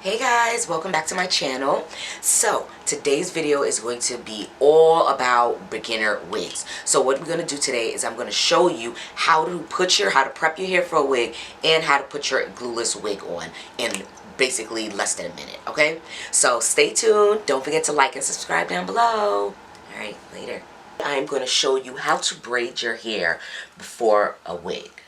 Hey guys, welcome back to my channel. So today's video is going to be all about beginner wigs. So what we're going to do today is I'm going to show you how to prep your hair for a wig and how to put your glueless wig on in basically less than a minute. Okay, so stay tuned. Don't forget to like and subscribe down below. All right, later. I'm going to show you how to braid your hair before a wig.